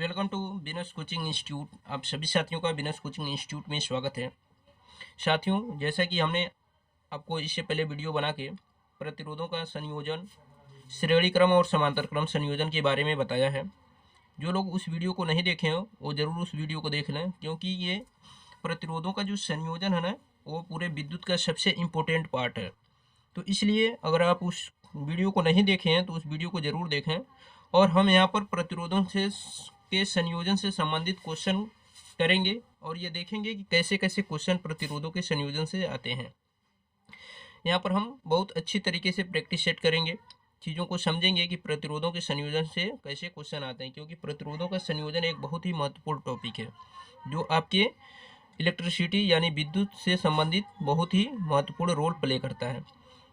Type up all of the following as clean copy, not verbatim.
Welcome to business coaching institute. आप सभी साथियों का बिजनेस कोचिंग इंस्टीट्यूट में स्वागत है। साथियों, जैसा कि हमने आपको इससे पहले वीडियो बना के प्रतिरोधों का संयोजन, श्रेणी क्रम और समांतर क्रम संयोजन के बारे में बताया है। जो लोग उस वीडियो को नहीं देखे हो वो ज़रूर उस वीडियो को देख लें, क्योंकि ये प्रतिरोधों का जो संयोजन है ना, वो पूरे विद्युत का सबसे इम्पोर्टेंट पार्ट है। तो इसलिए अगर आप उस वीडियो को नहीं देखे हैं तो उस वीडियो को ज़रूर देखें। और हम यहाँ पर प्रतिरोधों से के संयोजन से संबंधित क्वेश्चन करेंगे और ये देखेंगे कि कैसे कैसे क्वेश्चन प्रतिरोधों के संयोजन से आते हैं। यहाँ पर हम बहुत अच्छी तरीके से प्रैक्टिस सेट करेंगे, चीज़ों को समझेंगे कि प्रतिरोधों के संयोजन से कैसे क्वेश्चन आते हैं, क्योंकि प्रतिरोधों का संयोजन एक बहुत ही महत्वपूर्ण टॉपिक है जो आपके इलेक्ट्रिसिटी यानी विद्युत से संबंधित बहुत ही महत्वपूर्ण रोल प्ले करता है।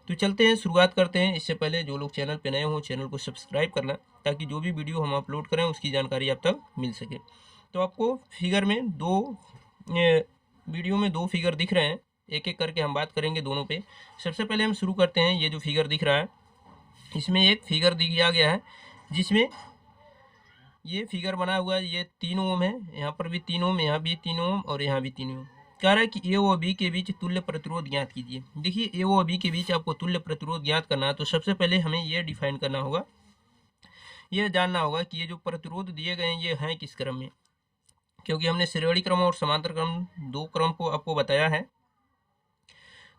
तो चलते हैं, शुरुआत करते हैं। इससे पहले जो लोग चैनल पे नए हों चैनल को सब्सक्राइब करना, ताकि जो भी वीडियो हम अपलोड करें उसकी जानकारी आप तक मिल सके। तो आपको फिगर में वीडियो में दो फिगर दिख रहे हैं, एक एक करके हम बात करेंगे दोनों पे। सबसे पहले हम शुरू करते हैं। ये जो फिगर दिख रहा है, इसमें एक फिगर दिया गया है जिसमें ये फिगर बना हुआ है। ये 3 ओम है, यहाँ पर भी 3 ओम, यहाँ भी 3 ओम और यहाँ भी 3 ओम। कह रहा है कि ए व बी के बीच तुल्य प्रतिरोध ज्ञात कीजिए। देखिए, ए व बी के बीच आपको तुल्य प्रतिरोध ज्ञात करना है तो सबसे पहले हमें ये डिफाइन करना होगा, ये जानना होगा कि ये जो प्रतिरोध दिए गए हैं ये हैं किस क्रम में, क्योंकि हमने श्रेणी क्रम और समांतर क्रम दो क्रम को आपको बताया है।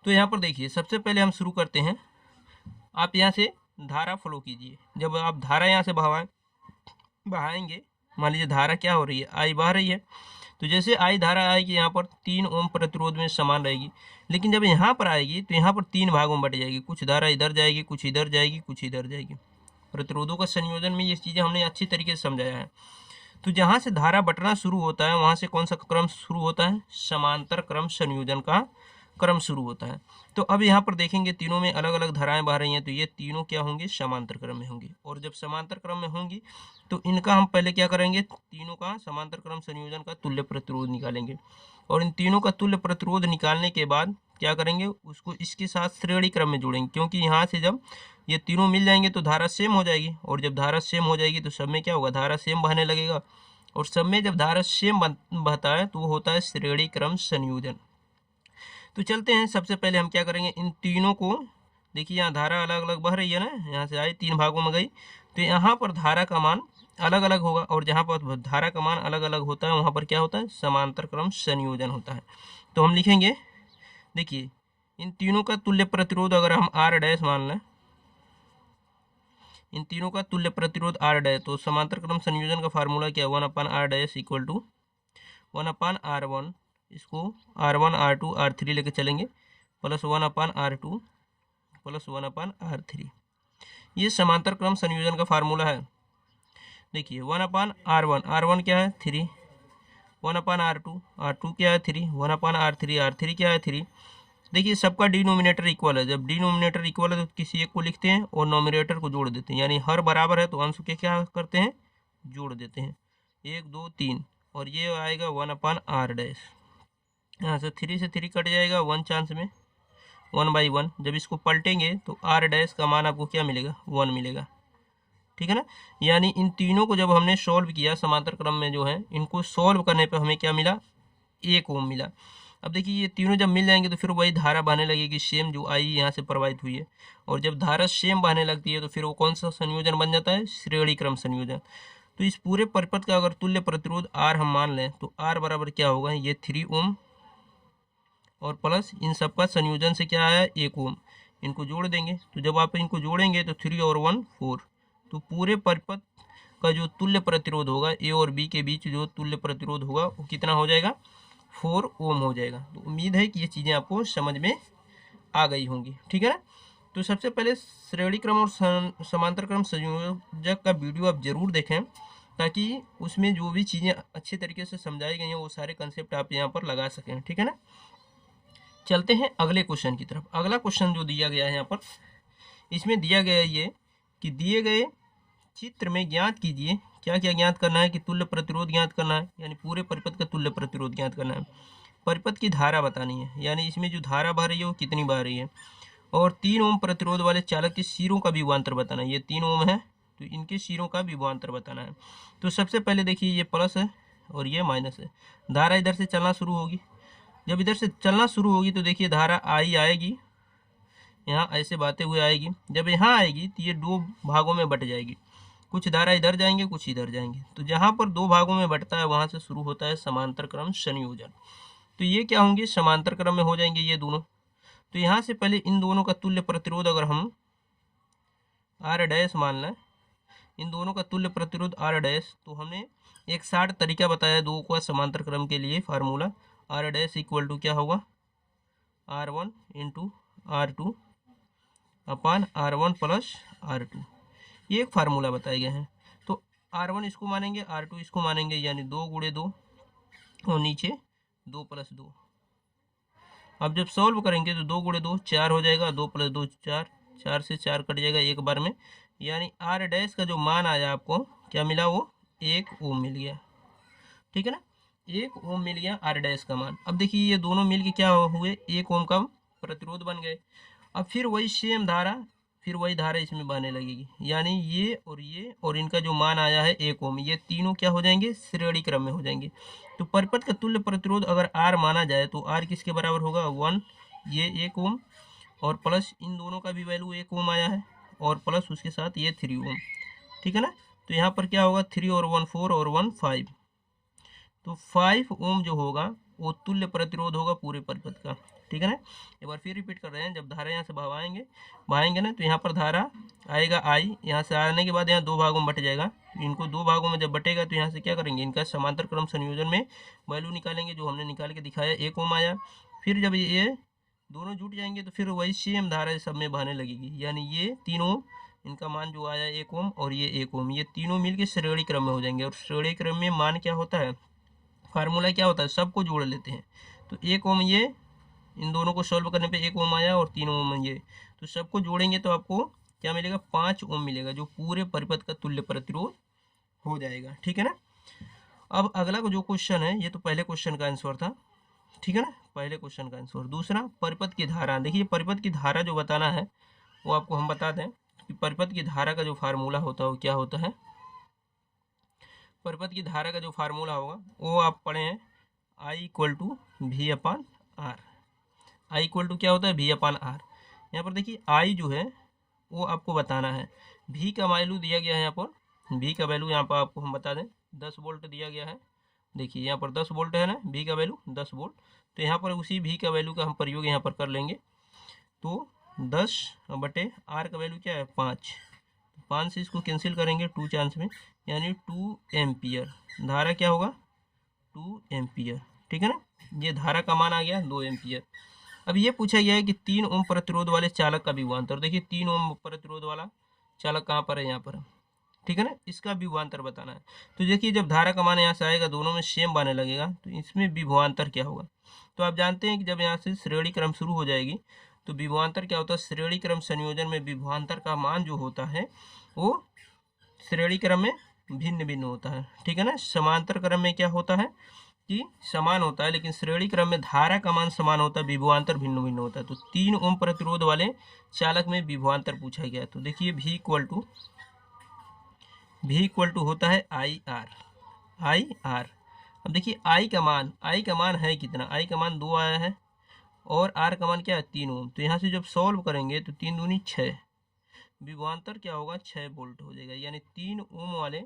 तो यहाँ पर देखिए, सबसे पहले हम शुरू करते हैं। आप यहाँ से धारा फ्लो कीजिए। जब आप धारा यहाँ से बहाएंगे, मान लीजिए धारा क्या हो रही है, आई बह रही है, तो जैसे आई धारा आएगी यहाँ पर 3 ओम प्रतिरोध में समान रहेगी। लेकिन जब यहाँ पर आएगी तो यहाँ पर 3 भागों में बट जाएगी। कुछ धारा इधर जाएगी, कुछ इधर जाएगी, कुछ इधर जाएगी। प्रतिरोधों का संयोजन में ये चीज़ें हमने अच्छी तरीके से समझाया है। तो जहाँ से धारा बटना शुरू होता है वहाँ से कौन सा क्रम शुरू होता है? समांतर क्रम संयोजन का क्रम शुरू होता है। तो अब यहाँ पर देखेंगे तीनों में अलग अलग धाराएं बह रही हैं, तो ये तीनों क्या होंगे? समांतर क्रम में होंगी। और जब समांतर क्रम में होंगी तो इनका हम पहले क्या करेंगे? तीनों का समांतर क्रम संयोजन का तुल्य प्रतिरोध निकालेंगे। और इन तीनों का तुल्य प्रतिरोध निकालने के बाद क्या करेंगे? उसको इसके साथ श्रेणी क्रम में जोड़ेंगे, क्योंकि यहाँ से जब ये तीनों मिल जाएंगे तो धारा सेम हो जाएगी। और जब धारा सेम हो जाएगी तो सब में क्या होगा? धारा सेम बहने लगेगा। और सब में जब धारा सेम बहता है तो वो होता है श्रेणी क्रम संयोजन। तो चलते हैं, सबसे पहले हम क्या करेंगे? इन तीनों को देखिए, यहाँ धारा अलग अलग बह रही है ना, यहाँ से आई 3 भागों में गई, तो यहाँ पर धारा का मान अलग अलग होगा। और जहाँ पर धारा का मान अलग अलग होता है वहाँ पर क्या होता है? समांतर क्रम संयोजन होता है। तो हम लिखेंगे, देखिए, इन तीनों का तुल्य प्रतिरोध अगर हम आर डैश मान लें, इन तीनों का तुल्य प्रतिरोध आर डैश, तो समांतर क्रम संयोजन का फार्मूला क्या है? 1/r dash equal to 1/r1, इसको R1 R2 R3 लेके चलेंगे, प्लस 1/r2 प्लस 1/r3। ये समांतर क्रम संयोजन का फार्मूला है। देखिए, 1/r1, R1 क्या है? 3, 1/r2, R2 क्या है? 3, 1/r3, R3 क्या है? 3। देखिए, सबका डिनोमिनेटर इक्वल है। जब डिनोमिनेटर इक्वल है तो किसी एक को लिखते हैं और नोमिनेटर को जोड़ देते हैं, यानी हर बराबर है तो अंश के क्या करते हैं? जोड़ देते हैं। 1 2 3, और ये आएगा 1/r डैश। यहाँ से 3 से 3 कट जाएगा, 1 चांस में 1/1। जब इसको पलटेंगे तो आर डैश का मान आपको क्या मिलेगा? 1 मिलेगा। ठीक है ना? यानी इन तीनों को जब हमने सॉल्व किया समांतर क्रम में जो है, इनको सॉल्व करने पे हमें क्या मिला? 1 ओम मिला। अब देखिए, ये तीनों जब मिल जाएंगे तो फिर वही धारा बहने लगेगी सेम, जो आई यहाँ से प्रवाहित हुई है। और जब धारा सेम बहने लगती है तो फिर वो कौन सा संयोजन बन जाता है? श्रेणी क्रम संयोजन। तो इस पूरे परिपथ का अगर तुल्य प्रतिरोध आर हम मान लें तो आर बराबर क्या होगा? ये 3 ओम और प्लस इन सब का संयोजन से क्या आया? 1 ओम। इनको जोड़ देंगे, तो जब आप इनको जोड़ेंगे तो 3 और 1 4। तो पूरे परिपथ का जो तुल्य प्रतिरोध होगा, ए और बी के बीच जो तुल्य प्रतिरोध होगा वो कितना हो जाएगा? 4 ओम हो जाएगा। तो उम्मीद है कि ये चीज़ें आपको समझ में आ गई होंगी। ठीक है ना? तो सबसे पहले श्रेणी क्रम और समांतर क्रम संयोजक का वीडियो आप जरूर देखें, ताकि उसमें जो भी चीज़ें अच्छे तरीके से समझाई गई हैं वो सारे कंसेप्ट आप यहाँ पर लगा सकें। ठीक है ना? चलते हैं अगले क्वेश्चन की तरफ। अगला क्वेश्चन जो दिया गया है यहाँ पर, इसमें दिया गया है ये कि दिए गए चित्र में ज्ञात कीजिए, क्या क्या ज्ञात करना है? कि तुल्य प्रतिरोध ज्ञात करना है, यानी पूरे परिपथ का तुल्य प्रतिरोध ज्ञात करना है। परिपथ की धारा बतानी है, यानी इसमें जो धारा बह रही है वो कितनी बह रही है। और 3 ओम प्रतिरोध वाले चालक के सिरों का विभवांतर बताना है। ये 3 ओम है, तो इनके सिरों का विभवांतर बताना है। तो सबसे पहले देखिए ये प्लस है और ये माइनस है, धारा इधर से चलना शुरू होगी। जब इधर से चलना शुरू होगी तो देखिए धारा आई आएगी, यहाँ ऐसे बहते हुए आएगी। जब यहाँ आएगी तो ये दो भागों में बट जाएगी, कुछ धारा इधर जाएंगे कुछ इधर जाएंगे। तो जहाँ पर दो भागों में बटता है वहाँ से शुरू होता है समांतर क्रम संयोजन। तो ये क्या होंगे, समांतर क्रम में हो जाएंगे ये दोनों। तो यहाँ से पहले इन दोनों का तुल्य प्रतिरोध अगर हम आर डैश मान लें, इन दोनों का तुल्य प्रतिरोध आर डैश, तो हमने एक शार्ट तरीका बताया दो का समांतर क्रम के लिए फार्मूला, आर डैश इक्वल टू क्या होगा, R1 इंटू R2 अपान R1 प्लस R2, ये एक फार्मूला बताए गए हैं। तो R1 इसको मानेंगे, R2 इसको मानेंगे, यानी 2 गुणे 2 और नीचे 2 प्लस 2। अब जब सॉल्व करेंगे तो 2 गुणे 2 4 हो जाएगा, 2 प्लस 2 4, 4 से 4 कट जाएगा एक बार में, यानी आर डैश का जो मान आया आपको क्या मिला, वो 1 ओम मिल गया। ठीक है ना, 1 ओम मिल गया आर डैश का मान। अब देखिए ये दोनों मिल के क्या हुए, 1 ओम का प्रतिरोध बन गए। अब फिर वही सेम धारा, फिर वही धारा इसमें बहने लगेगी, यानी ये और इनका जो मान आया है 1 ओम, ये तीनों क्या हो जाएंगे, श्रेणी क्रम में हो जाएंगे। तो परिपथ का तुल्य प्रतिरोध अगर आर माना जाए तो आर किसके बराबर होगा, 1, ये 1 ओम और प्लस इन दोनों का भी वैल्यू 1 ओम आया है और प्लस उसके साथ ये 3 ओम। ठीक है ना, तो यहाँ पर क्या होगा, 3 और 1 4 और 1 5, तो 5 ओम जो होगा वो तुल्य प्रतिरोध होगा पूरे परिपथ का। ठीक है ना, एक बार फिर रिपीट कर रहे हैं, जब धारा यहाँ से बहाएंगे ना तो यहाँ पर धारा आएगा आई, यहाँ से आने के बाद यहाँ दो भागों में बट जाएगा। इनको दो भागों में जब बटेगा तो यहाँ से क्या करेंगे, इनका समांतर क्रम संयोजन में वैल्यू निकालेंगे, जो हमने निकाल के दिखाया 1 ओम आया। फिर जब ये दोनों जुट जाएंगे तो फिर वही सेम धारा सब में बहने लगेगी, यानी ये 3 ओम, इनका मान जो आया 1 ओम और ये 1 ओम, ये तीनों मिलके श्रेणी क्रम में हो जाएंगे। और श्रेणी क्रम में मान क्या होता है, फार्मूला क्या होता है, सबको जोड़ लेते हैं। तो 1 ओम ये, इन दोनों को सॉल्व करने पे 1 ओम आया और 3 ओम ये, तो सबको जोड़ेंगे तो आपको क्या मिलेगा, 5 ओम मिलेगा, जो पूरे परिपथ का तुल्य प्रतिरोध हो जाएगा। ठीक है ना, अब अगला जो क्वेश्चन है, ये तो पहले क्वेश्चन का आंसर था। ठीक है ना, पहले क्वेश्चन का आंसर। दूसरा परिपथ की धारा, देखिए परिपथ की धारा जो बताना है वो आपको हम बता दें कि परिपथ की धारा का जो फार्मूला होता है वो क्या होता है। परिपथ की धारा का जो फार्मूला होगा वो आप पढ़े हैं, I equal to V upon R. I equal to क्या होता है, वी अपान आर। यहाँ पर देखिए आई जो है वो आपको बताना है, वी का वैल्यू दिया गया है यहाँ पर, वी का वैल्यू यहाँ पर आपको हम बता दें 10 वोल्ट दिया गया है। देखिए यहाँ पर 10 वोल्ट है ना, वी का वैल्यू 10 वोल्ट, तो यहाँ पर उसी वी का वैल्यू का हम प्रयोग यहाँ पर कर लेंगे। तो 10 बटे आर का वैल्यू क्या है 5, 5 से इसको कैंसिल करेंगे 2 चांस में, यानी 2 एम्पियर। धारा क्या होगा 2 एम्पियर। ठीक है ना, ये धारा का मान आ गया 2 एम्पियर। अब ये पूछा गया है कि 3 ओम प्रतिरोध वाले चालक का विभवांतर। देखिए 3 ओम प्रतिरोध वाला चालक कहाँ पर है, यहाँ पर। ठीक है ना, इसका विभवांतर बताना है। तो देखिए जब धारा का मान यहाँ से आएगा दोनों में सेम बने लगेगा, तो इसमें विभवांतर क्या होगा। तो आप जानते हैं कि जब यहाँ से श्रेणी क्रम शुरू हो जाएगी तो विभवांतर क्या होता है, श्रेणी क्रम संयोजन में विभवांतर का मान जो होता है वो श्रेणी क्रम में भिन्न भिन्न होता है। ठीक है ना, समांतर क्रम में क्या होता है कि समान होता है, लेकिन श्रेणी क्रम में धारा का मान समान होता है, विभवांतर भिन्न भिन्न होता है। तो 3 ओम प्रतिरोध वाले चालक में विभवांतर पूछा गया है। तो देखिए V इक्वल टू होता है आई आर। अब देखिए आई का मान है कितना, आई का मान 2 आया है और आर का मान क्या है 3 ओम। तो यहाँ से जब सॉल्व करेंगे तो 3 दूनी 6, विभवांतर क्या होगा 6 वोल्ट हो जाएगा, यानी 3 ओम वाले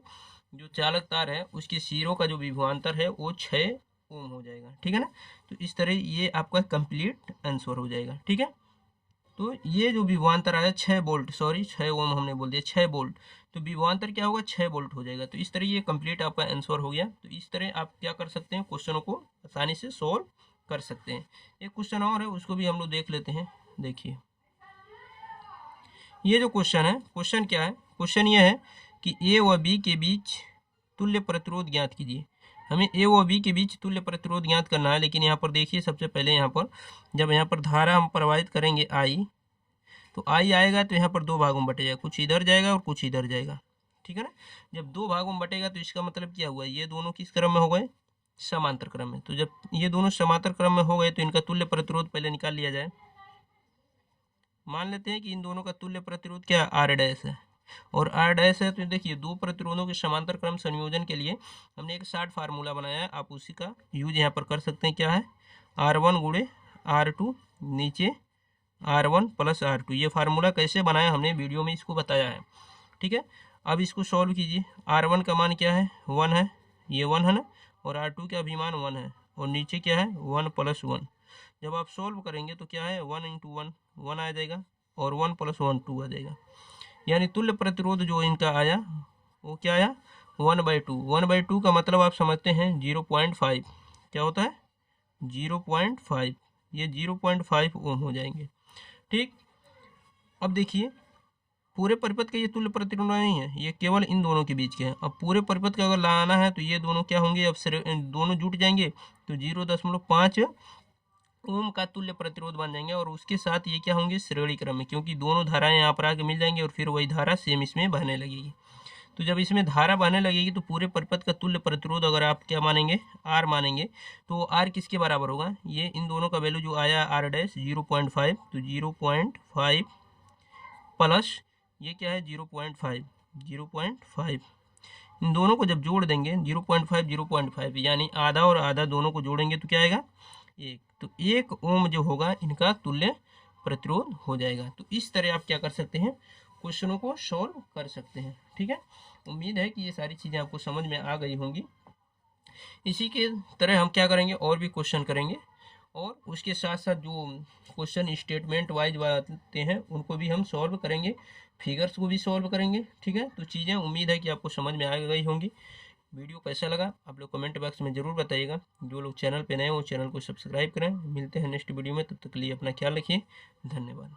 जो चालक तार है उसके सिरों का जो विभवांतर है वो 6 ओम हो जाएगा। ठीक है ना, तो इस तरह ये आपका कंप्लीट आंसर हो जाएगा। ठीक है, तो ये जो विभवांतर आया 6 वोल्ट, सॉरी 6 ओम हमने बोल दिया 6 वोल्ट, तो विभवांतर क्या होगा 6 वोल्ट हो जाएगा। तो इस तरह ये कंप्लीट आपका आंसर हो गया। तो इस तरह आप क्या कर सकते हैं, क्वेश्चनों को आसानी से सॉल्व कर सकते हैं। एक क्वेश्चन और है उसको भी हम लोग देख लेते हैं। देखिए ये जो क्वेश्चन है, क्वेश्चन क्या है, क्वेश्चन ये है कि ए व बी के बीच तुल्य प्रतिरोध ज्ञात कीजिए। हमें ए व बी के बीच तुल्य प्रतिरोध ज्ञात करना है, लेकिन यहाँ पर देखिए सबसे पहले यहाँ पर जब यहाँ पर धारा हम प्रवाहित करेंगे आई, तो आई आएगा तो यहाँ पर दो भागों में बटेगा, कुछ इधर जाएगा और कुछ इधर जाएगा। ठीक है ना, जब दो भागों में बटेगा तो इसका मतलब क्या हुआ, ये दोनों किस क्रम में हो गए, समांतर क्रम में। तो जब ये दोनों समांतर क्रम में हो गए तो इनका तुल्य प्रतिरोध पहले निकाल लिया जाए। मान लेते हैं कि इन दोनों का तुल्य प्रतिरोध क्या आर डैश है। और आर डैश है। तो देखिए दो प्रतिरोधों के समांतर क्रम संयोजन के लिए हमने एक शार्ट फार्मूला बनाया है, आप उसी का यूज यहाँ पर कर सकते हैं। क्या है? R1 गुणे R2 नीचे R1 प्लस R2। ये फार्मूला कैसे बनाया हमने वीडियो में इसको बताया है, ठीक है। अब इसको सॉल्व कीजिए। R1 का मान क्या है? 1 है, ये 1 है ना, और R2 का भी मान 1 है, और नीचे क्या है? 1 प्लस 1। जब आप सॉल्व करेंगे तो क्या है? 1 इंटू 1 1 आ जाएगा, और 1 प्लस 1 2 आ जाएगा। यानी तुल्य प्रतिरोध जो इनका आया वो क्या आया? 1/2। 1/2 का मतलब आप समझते हैं 0.5। क्या होता है? 0.5। ये 0.5 ओम हो जाएंगे, ठीक। अब देखिए पूरे परिपथ के ये तुल्य प्रतिरोध नहीं है, ये केवल इन दोनों के बीच के हैं। अब पूरे परिपथ का अगर लाना है तो ये दोनों क्या होंगे? अब दोनों जुट जाएंगे तो 0.5 ओम का तुल्य प्रतिरोध बन जाएंगे, और उसके साथ ये क्या होंगे? श्रेणी क्रम में, क्योंकि दोनों धाराएं यहाँ पर आके मिल जाएंगी और फिर वही धारा सेम इसमें बहने लगेगी। तो जब इसमें धारा बहने लगेगी तो पूरे परिपथ का तुल्य प्रतिरोध अगर आप क्या मानेंगे? आर मानेंगे, तो आर किसके बराबर होगा? ये इन दोनों का वैल्यू जो आया आर डैश 0.5, तो 0.5 प्लस ये क्या है? 0.5 इन दोनों को जब जोड़ देंगे 0.5 यानी आधा और आधा दोनों को जोड़ेंगे तो क्या आएगा? 1। तो 1 ओम जो होगा इनका तुल्य प्रतिरोध हो जाएगा। तो इस तरह आप क्या कर सकते हैं? क्वेश्चनों को सॉल्व कर सकते हैं, ठीक है। उम्मीद है कि ये सारी चीज़ें आपको समझ में आ गई होंगी। इसी के तरह हम क्या करेंगे? और भी क्वेश्चन करेंगे, और उसके साथ साथ जो क्वेश्चन स्टेटमेंट वाइज आते हैं उनको भी हम सॉल्व करेंगे, फिगर्स को भी सॉल्व करेंगे, ठीक है। तो चीज़ें उम्मीद है कि आपको समझ में आ गई होंगी। वीडियो कैसा लगा आप लोग कमेंट बॉक्स में ज़रूर बताइएगा। जो लोग चैनल पे नए हो चैनल को सब्सक्राइब करें। मिलते हैं नेक्स्ट वीडियो में, तब तक के लिए अपना ख्याल रखिए। धन्यवाद।